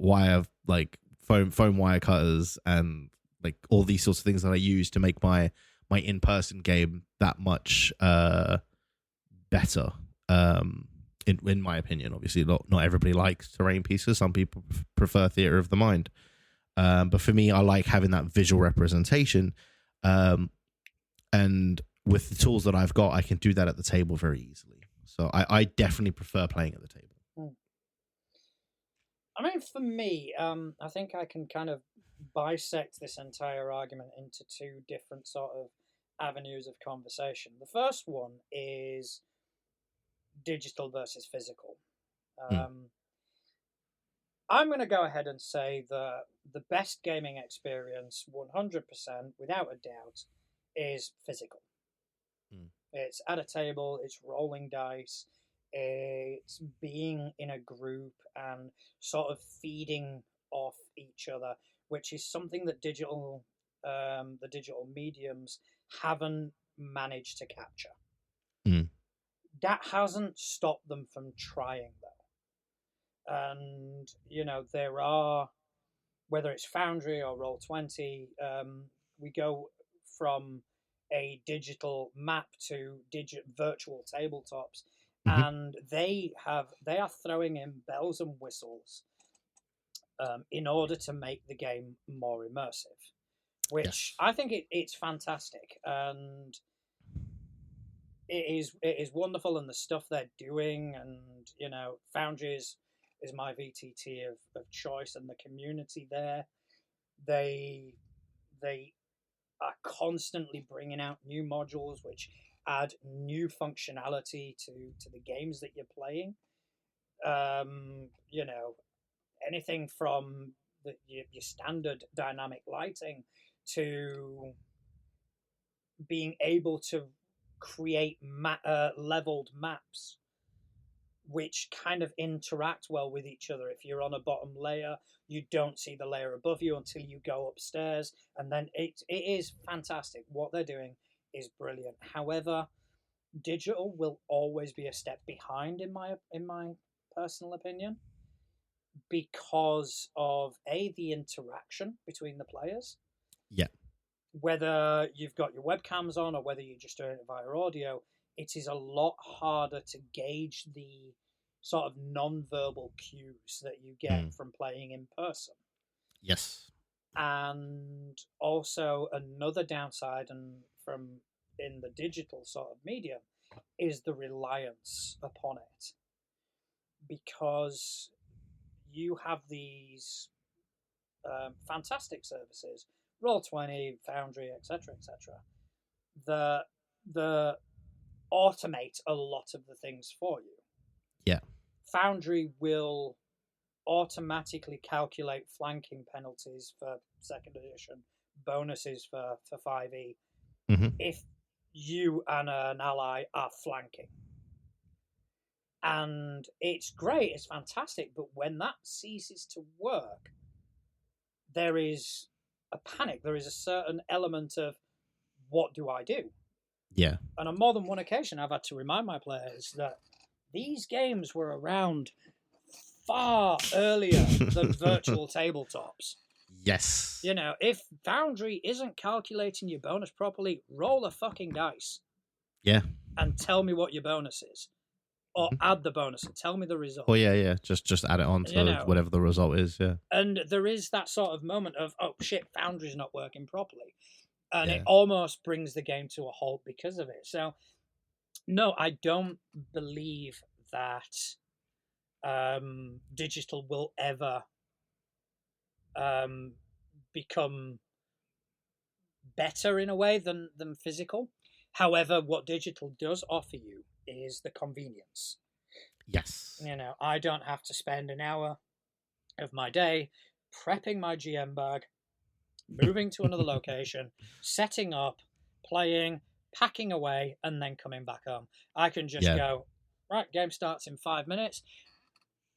foam wire cutters and like all these sorts of things that I use to make my in-person game that much better. In my opinion, obviously not everybody likes terrain pieces. Some people prefer theater of the mind. But for me, I like having that visual representation. And with the tools that I've got, I can do that at the table very easily. So I definitely prefer playing at the table. I mean, for me, I think I can kind of bisect this entire argument into 2 different sort of avenues of conversation. The first one is digital versus physical. I'm going to go ahead and say that the best gaming experience, 100%, without a doubt, is physical. It's at a table, it's rolling dice, it's being in a group and sort of feeding off each other, which is something that the digital mediums haven't managed to capture. That hasn't stopped them from trying, though. And there are, whether it's Foundry or Roll20, we go from a digital map to virtual tabletops, and they are throwing in bells and whistles in order to make the game more immersive, which I think it's fantastic, and it is wonderful, and the stuff they're doing, and Foundry is is my VTT of choice, and the community there, they are constantly bringing out new modules which add new functionality to the games that you're playing. You know, anything from your standard dynamic lighting to being able to create leveled maps which kind of interact well with each other. If you're on a bottom layer, you don't see the layer above you until you go upstairs, and then it is fantastic. What they're doing is brilliant. However, digital will always be a step behind in my personal opinion, because of the interaction between the players. Yeah. Whether you've got your webcams on or whether you're just doing it via audio, it is a lot harder to gauge the sort of non-verbal cues that you get from playing in person. Yes. And also another downside in the digital sort of medium is the reliance upon it, because you have these fantastic services, Roll20, Foundry, etc., that automate a lot of the things for you. Yeah. Foundry will automatically calculate flanking penalties for second edition, bonuses for 5e, if you and an ally are flanking. And it's great, it's fantastic, but when that ceases to work, there is a panic. There is a certain element of, what do I do? Yeah. And on more than one occasion, I've had to remind my players that these games were around far earlier than virtual tabletops. Yes. You know, if Foundry isn't calculating your bonus properly, roll a fucking dice. Yeah. And tell me what your bonus is. Or add the bonus and tell me the result. Oh, yeah. Just add it on to whatever the result is, yeah. And there is that sort of moment of, oh, shit, Foundry's not working properly. And it almost brings the game to a halt because of it. So, no, I don't believe that digital will ever become better in a way than physical. However, what digital does offer you is the convenience. Yes. You know, I don't have to spend an hour of my day prepping my GM bag, moving to another location, setting up, playing, packing away, and then coming back home. I can just go, right, game starts in 5 minutes,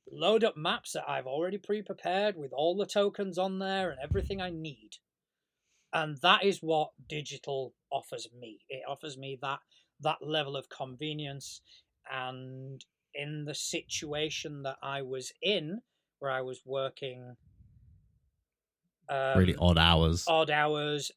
load up maps that I've already pre-prepared with all the tokens on there and everything I need. And that is what digital offers me. It offers me that level of convenience. And in the situation that I was in, where I was working really odd hours,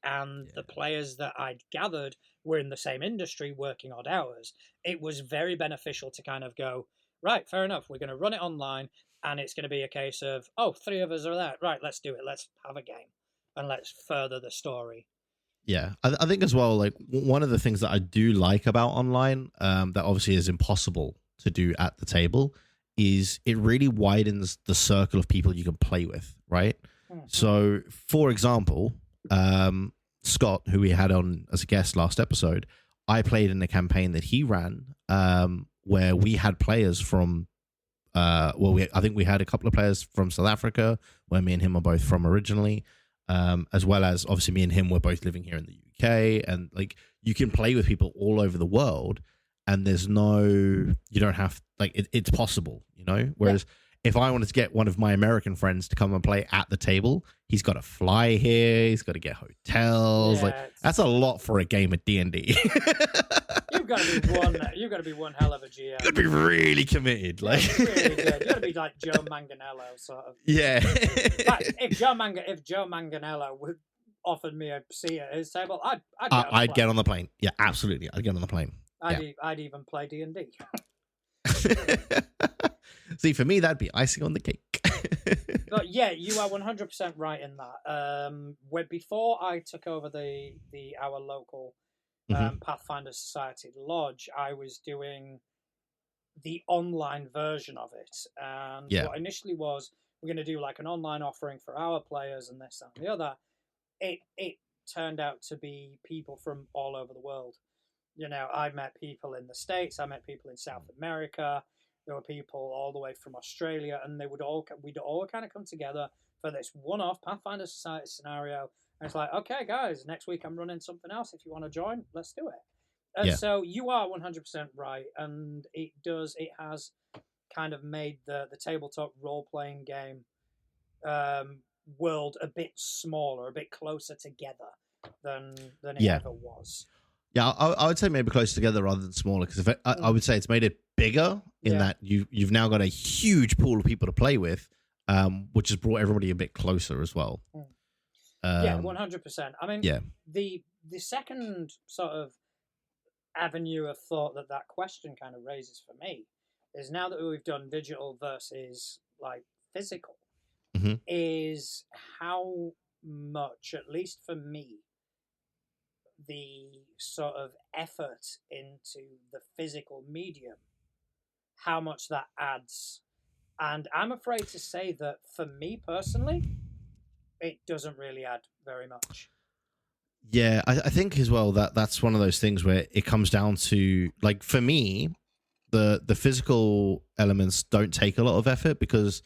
and the players that I'd gathered were in the same industry working odd hours, it was very beneficial to kind of go, right, fair enough, we're going to run it online, and it's going to be a case of, 3 of us are there, right, let's do it, let's have a game, and let's further the story. Yeah, I think as well, like, one of the things that I do like about online, that obviously is impossible to do at the table, is it really widens the circle of people you can play with, right? Mm-hmm. So, for example, Scott, who we had on as a guest last episode, I played in a campaign that he ran, where we had players from, I think we had a couple of players from South Africa, where me and him are both from originally. As well as obviously me and him were both living here in the UK, and like you can play with people all over the world, and you don't have it's possible, you know. Whereas if I wanted to get one of my American friends to come and play at the table, he's got to fly here, he's got to get hotels. That's a lot for a game of D&D. You've got to be one hell of a GM. You've got to be really committed, like really good. You've got to be like Joe Manganiello, sort of. Yeah. If Joe Manganiello would offered me a seat at his table, I'd get on the plane. Yeah, absolutely, I'd get on the plane. I'd even play D&D. See, for me, that'd be icing on the cake. But yeah, you are 100% right in that. When before I took over our local Pathfinder Society Lodge, I was doing the online version of it. And Yeah. what initially was, we're going to do like an online offering for our players and this, that, and the other. It turned out to be people from all over the world. You know, I met people in the States, I met people in South America, there were people all the way from Australia, and we'd all kind of come together for this one-off Pathfinder Society scenario. And it's like, okay, guys, next week I'm running something else. If you want to join, let's do it. And so you are 100% right, and it has kind of made the tabletop role-playing game world a bit smaller, a bit closer together than it ever was. Yeah, I would say maybe closer together rather than smaller, because I would say it's made it bigger in that you've now got a huge pool of people to play with, which has brought everybody a bit closer as well. Yeah, 100%. I mean, the second sort of avenue of thought that question kind of raises for me is, now that we've done digital versus like physical, is how much, at least for me, the sort of effort into the physical medium, how much that adds. And I'm afraid to say that for me personally, it doesn't really add very much. Yeah, I think as well that's one of those things where it comes down to, like, for me, the physical elements don't take a lot of effort, because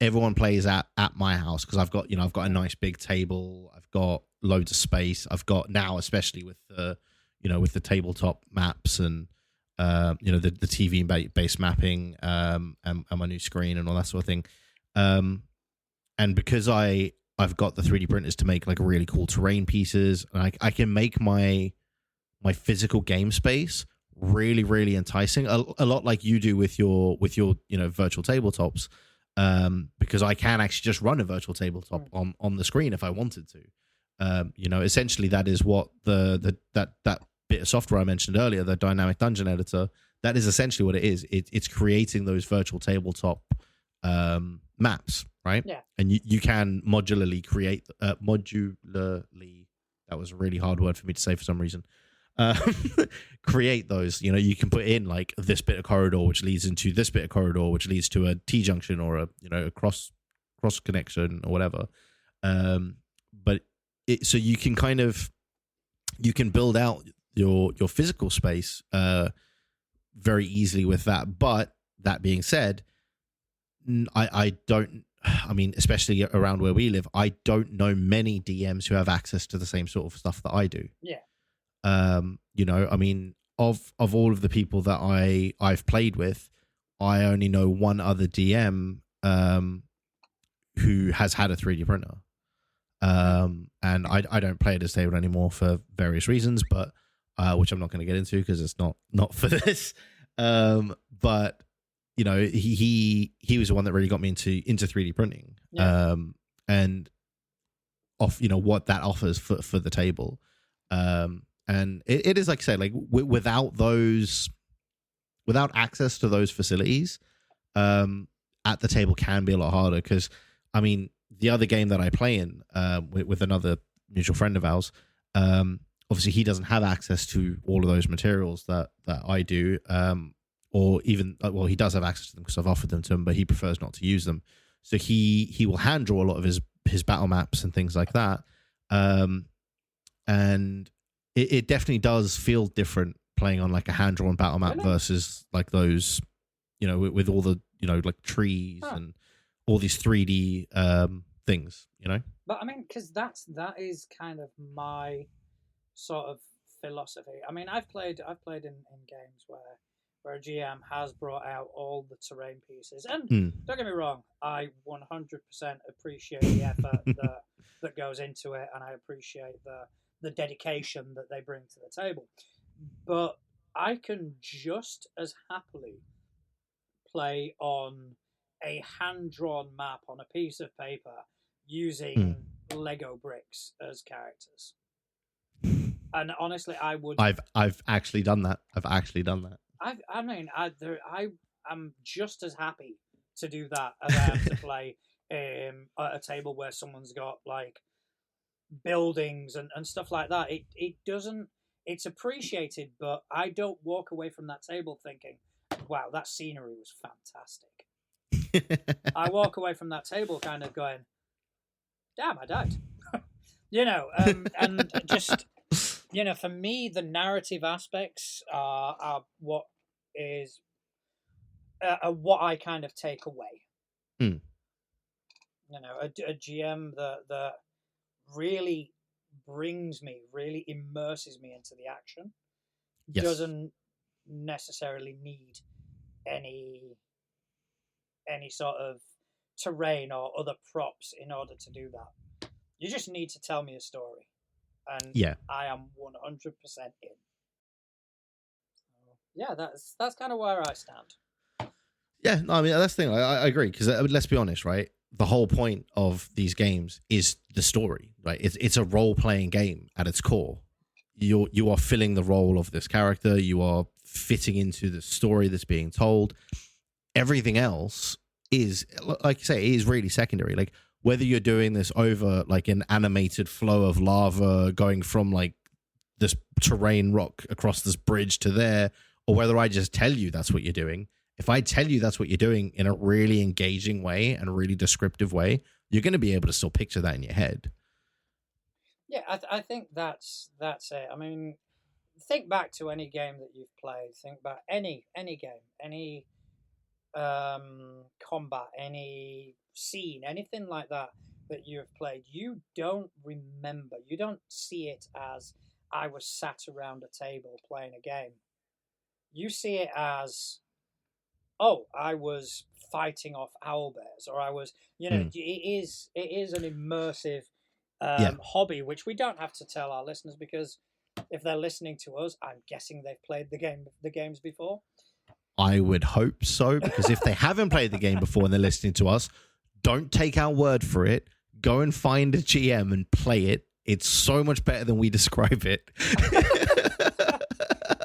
everyone plays at my house, because I've got a nice big table, I've got loads of space, I've got now, especially with the with the tabletop maps and the TV based mapping and my new screen and all that sort of thing, and because I've got the 3D printers to make like really cool terrain pieces, and I can make my physical game space really, really enticing, a lot like you do with your virtual tabletops, because I can actually just run a virtual tabletop on the screen if I wanted to. Essentially that is what that bit of software I mentioned earlier, the Dynamic Dungeon Editor, that is essentially what it is. It's creating those virtual tabletop maps, right? Yeah. And you can modularly create modularly. That was a really hard word for me to say for some reason. Create those. You can put in like this bit of corridor which leads into this bit of corridor which leads to a T junction or a cross connection or whatever. But so you can build out your physical space very easily with that. But that being said, I mean, especially around where we live, I don't know many DMs who have access to the same sort of stuff that I do. Yeah. I mean, of all of the people that I've played with, I only know one other DM who has had a 3D printer. And I don't play at his table anymore for various reasons, but which I'm not going to get into because it's not for this. But he was the one that really got me into 3D printing. Yeah. And off what that offers for the table. And it is, like I said, like without access to those facilities, at the table can be a lot harder. Because I mean, the other game that I play in with another mutual friend of ours, obviously he doesn't have access to all of those materials that I do, or even he does have access to them because I've offered them to him, but he prefers not to use them. So he will hand draw a lot of his battle maps and things like that, and it definitely does feel different playing on like a hand drawn battle map versus like those, with all the like trees and all these 3D things, But I mean, because that is kind of my sort of philosophy. I mean, I've played in games where a GM has brought out all the terrain pieces, and don't get me wrong, I 100% appreciate the effort that goes into it, and I appreciate the dedication that they bring to the table. But I can just as happily play on a hand-drawn map on a piece of paper using Lego bricks as characters. And honestly, I would. I've actually done that. I'm just as happy to do that as I am to play at a table where someone's got like buildings and stuff like that. It doesn't. It's appreciated, but I don't walk away from that table thinking wow, that scenery was fantastic. I walk away from that table kind of going, damn, I died. And just, for me, the narrative aspects are what is what I kind of take away. Mm. A GM that really brings me, really immerses me into the action, Yes. doesn't necessarily need any sort of terrain or other props in order to do that. You just need to tell me a story, and I am 100% in. Yeah, that's kind of where I stand. Yeah, no, I mean that's the thing. I agree because let's be honest, right? The whole point of these games is the story, right? It's a role playing game at its core. You are filling the role of this character. You are fitting into the story that's being told. Everything else is, like you say, is really secondary. Like whether you're doing this over like an animated flow of lava going from like this terrain rock across this bridge to there, or whether I just tell you that's what you're doing. If I tell you that's what you're doing in a really engaging way and a really descriptive way, you're going to be able to still picture that in your head. Yeah, I think that's it. I mean, think back to any game that you've played. Think about any game, any combat, any scene, anything like that you have played. You don't remember. You don't see it as I was sat around a table playing a game. You see it as, oh, I was fighting off owlbears, or I was, it is an immersive hobby, which we don't have to tell our listeners, because if they're listening to us, I'm guessing they've played the games before. I would hope so, because if they haven't played the game before and they're listening to us, don't take our word for it. Go and find a GM and play it. It's so much better than we describe it.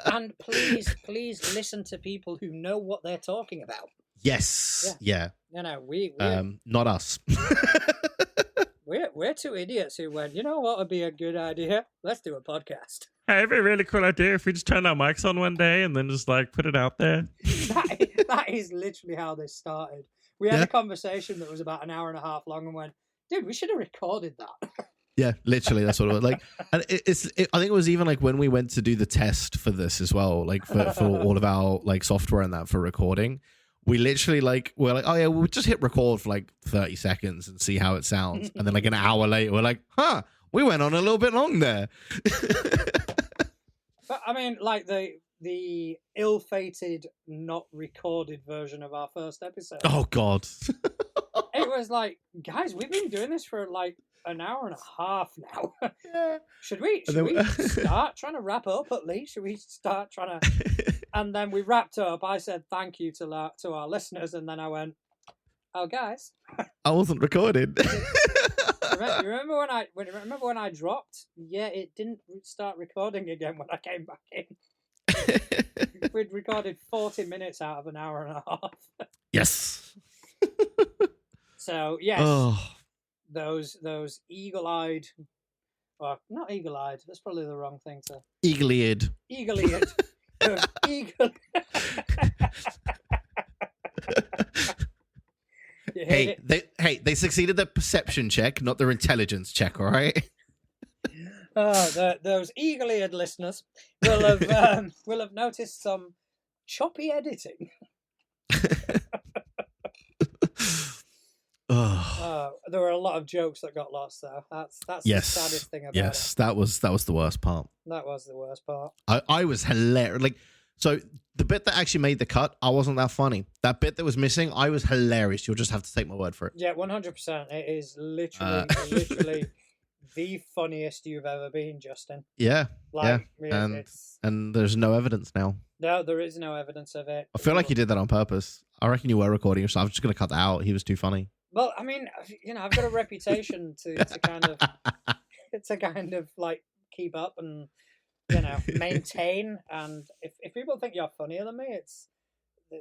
And please listen to people who know what they're talking about. Yes. Yeah. We not us. We're two idiots who went, you know what would be a good idea? Let's do a podcast. Hey, it'd be a really cool idea if we just turned our mics on one day and then just like put it out there. That is literally how this started. We had a conversation that was about an hour and a half long and went, dude, we should have recorded that. Yeah, literally, that's what it was like. And I think it was even like when we went to do the test for this as well, like for all of our like software and that for recording, we literally we're like, oh yeah, we'll just hit record for like 30 seconds and see how it sounds. And then like an hour later, we're like, we went on a little bit long there. But I mean, like the ill-fated, not recorded version of our first episode. Oh God. It was like, guys, we've been doing this for like an hour and a half now. Yeah. Should we start trying to wrap up at least? Should we start trying to? And then we wrapped up. I said thank you to our listeners, and then I went, oh guys, I wasn't recorded. remember when I dropped? Yeah, it didn't start recording again when I came back in. We'd recorded 40 minutes out of an hour and a half. Yes. So yes, those eagle-eyed, or not eagle-eyed. That's probably the wrong thing to. Eagle-eared. Eagle-eared. Hey, they succeeded their perception check, not their intelligence check. All right. Those eagle-eared listeners will have noticed some choppy editing. There were a lot of jokes that got lost, though. That's the saddest thing about it. Yes, that was the worst part. That was the worst part. I was hilarious. Like, so the bit that actually made the cut, I wasn't that funny. That bit that was missing, I was hilarious. You'll just have to take my word for it. Yeah, 100%. It is literally the funniest you've ever been, Justin. Yeah, like, yeah. And there's no evidence now. No, there is no evidence of it. I feel like you did that on purpose. I reckon you were recording, so I'm just going to cut that out. He was too funny. Well, I mean, I've got a reputation to kind of like keep up and maintain. And if people think you're funnier than me, it's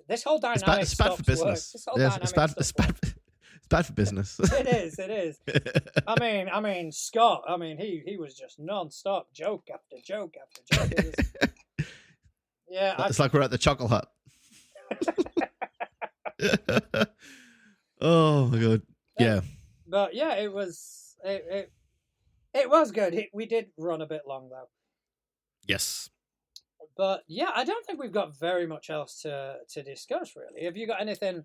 this whole dynamic. It's bad for business. It's bad for business. It is. I mean, Scott. I mean, he was just non-stop joke after joke after joke. Yeah, it's like we're at the Chuckle Hut. Oh my god. Yeah. But yeah, it was it was good. We did run a bit long though. Yes. But yeah, I don't think we've got very much else to discuss really. Have you got anything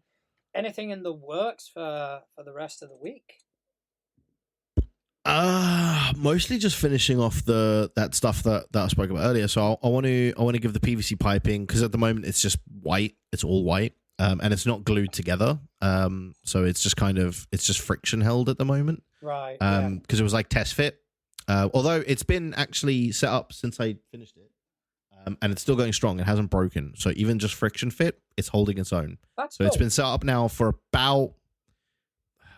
in the works for the rest of the week? Mostly just finishing off that stuff that I spoke about earlier. So I want to give the PVC piping, because at the moment it's just white. It's all white, and it's not glued together. So it's just friction held at the moment. Right. Because it was like test fit. Although it's been actually set up since I finished it, and it's still going strong. It hasn't broken. So even just friction fit, it's holding its own. That's So cool. it's been set up now for about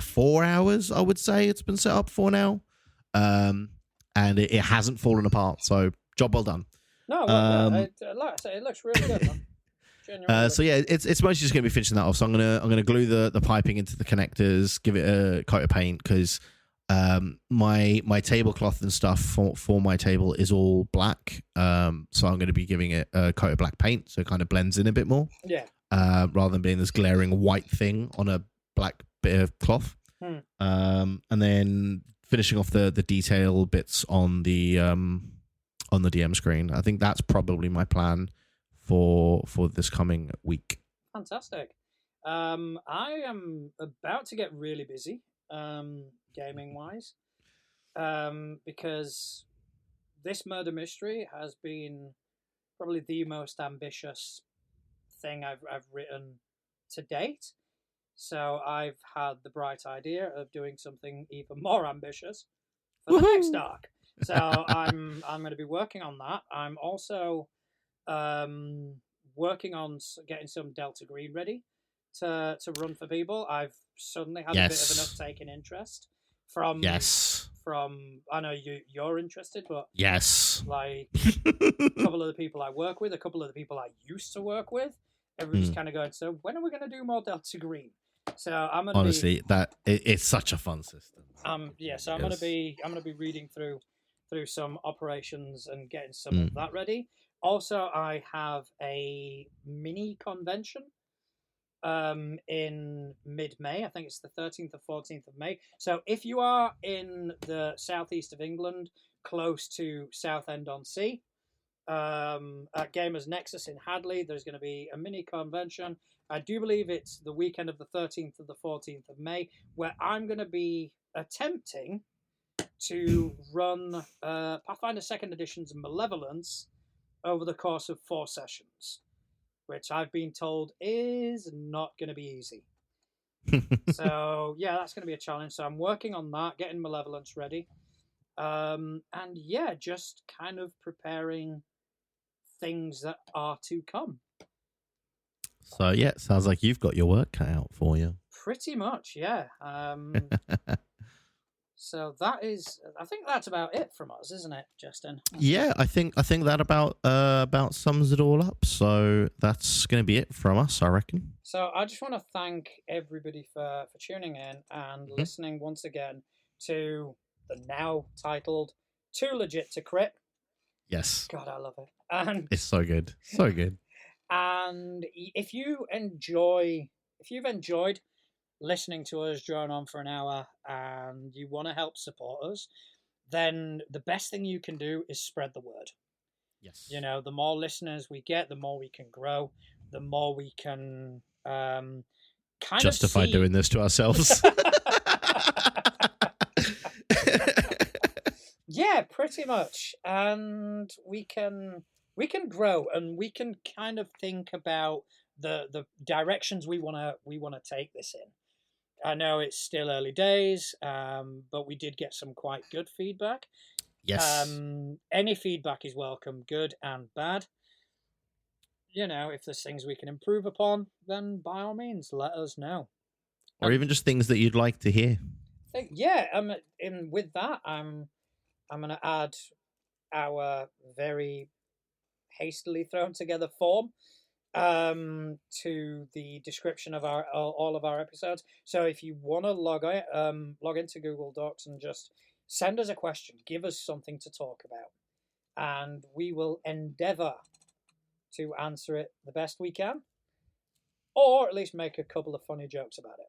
4 hours, I would say it's been set up for now. And it hasn't fallen apart. So job well done. No, like I say, it looks really good, man. Genuinely. So yeah, it's mostly just gonna be finishing that off. So I'm gonna glue the piping into the connectors, give it a coat of paint, because my tablecloth and stuff for my table is all black. So I'm gonna be giving it a coat of black paint, so it kind of blends in a bit more. Yeah. Rather than being this glaring white thing on a black bit of cloth. And then finishing off the detail bits on the DM screen. I think that's probably my plan for this coming week. Fantastic. I am about to get really busy, gaming wise, because this murder mystery has been probably the most ambitious thing I've written to date. So I've had the bright idea of doing something even more ambitious for the next arc. So I'm going to be working on that. I'm also working on getting some Delta Green ready to run for people. I've suddenly had a bit of an uptake in interest from I know you're interested, but like a couple of the people I work with, a couple of the people I used to work with, everybody's kind of going, so when are we going to do more Delta Green? So I'm gonna honestly it's such a fun system. So I'm gonna be reading through some operations and getting some of that ready. Also, I have a mini convention in mid-May. I think it's the 13th or 14th of May. So if you are in the southeast of England, close to Southend-on-Sea, at Gamers Nexus in Hadley, there's going to be a mini convention. I do believe it's the weekend of the 13th of the 14th of May, where I'm going to be attempting to run Pathfinder 2nd Edition's Malevolence over the course of 4 sessions, which I've been told is not going to be easy. So, yeah, that's going to be a challenge. So I'm working on that, getting Malevolence ready. And, yeah, just kind of preparing things that are to come. So, yeah, sounds like you've got your work cut out for you. Pretty much, yeah. So that is, I think that's about it from us, isn't it, Justin? Yeah, I think that about sums it all up. So that's going to be it from us, I reckon. So I just want to thank everybody for tuning in and listening once again to the now titled Too Legit to Crit. Yes. God, I love it. And it's so good. So good. And if you've enjoyed listening to us drone on for an hour and you want to help support us, then the best thing you can do is spread the word. Yes. You know, the more listeners we get, the more we can grow, the more we can justify doing this to ourselves. Yeah, pretty much. And we can grow, and we can kind of think about the directions we want to take this in. I know it's still early days, but we did get some quite good feedback. Yes. Any feedback is welcome, good and bad. You know, if there's things we can improve upon, then by all means, let us know. Or even just things that you'd like to hear. With that, I'm going to add our very hastily thrown together form to the description of all of our episodes. So if you want to log into Google Docs and just send us a question, give us something to talk about, and we will endeavor to answer it the best we can. or at least make a couple of funny jokes about it.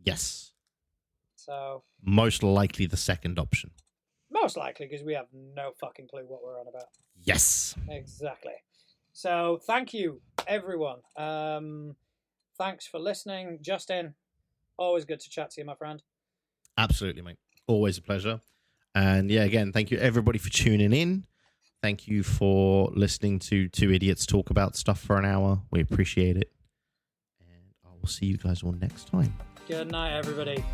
Yes. So Most likely the second option. most likely, because we have no fucking clue what we're on about. Yes. Exactly. So thank you, everyone. Thanks for listening. Justin, always good to chat to you, my friend. Absolutely, mate. Always a pleasure. And yeah, again, thank you everybody for tuning in. Thank you for listening to two idiots talk about stuff for an hour. We appreciate it. And I will see you guys all next time. Good night, everybody.